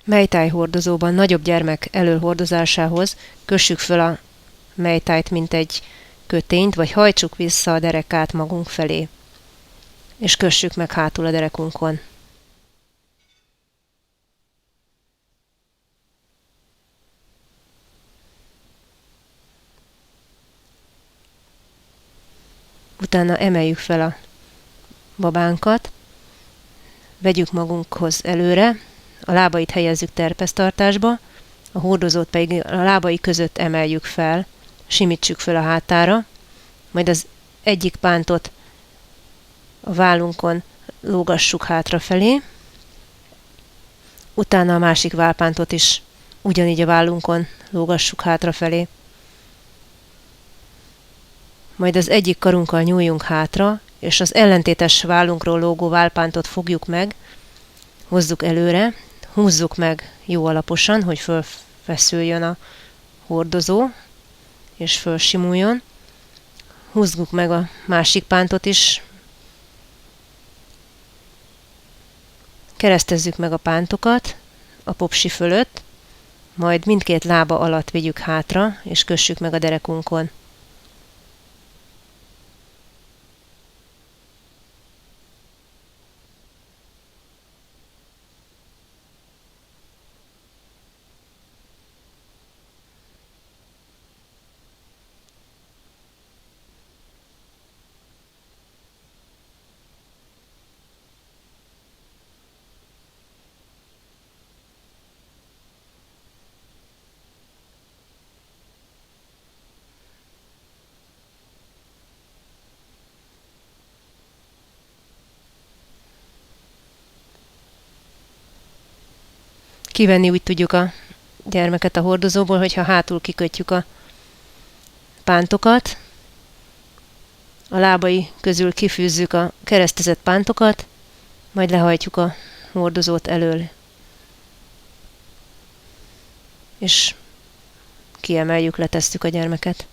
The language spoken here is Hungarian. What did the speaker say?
Melytájhordozóban nagyobb gyermek elől hordozásához kössük föl a melytájt, mint egy kötényt, vagy hajtsuk vissza a derekát magunk felé, és kössük meg hátul a derekunkon. Utána emeljük fel a babánkat, vegyük magunkhoz előre, a lábait helyezzük terpesztartásba, a hordozót pedig a lábai között emeljük fel, simítsuk fel a hátára, majd az egyik pántot a vállunkon lógassuk hátrafelé, utána a másik vállpántot is ugyanígy a vállunkon lógassuk hátrafelé. Majd az egyik karunkkal nyúljunk hátra, és az ellentétes vállunkról lógó vállpántot fogjuk meg, hozzuk előre, húzzuk meg jó alaposan, hogy fölfeszüljön a hordozó, és fölsimuljon. Húzzuk meg a másik pántot is, keresztezzük meg a pántokat a popsi fölött, majd mindkét lába alatt vigyük hátra, és kössük meg a derekunkon. Kivenni úgy tudjuk a gyermeket a hordozóból, hogyha hátul kikötjük a pántokat, a lábai közül kifűzzük a keresztezett pántokat, majd lehajtjuk a hordozót elől, és kiemeljük, letesszük a gyermeket.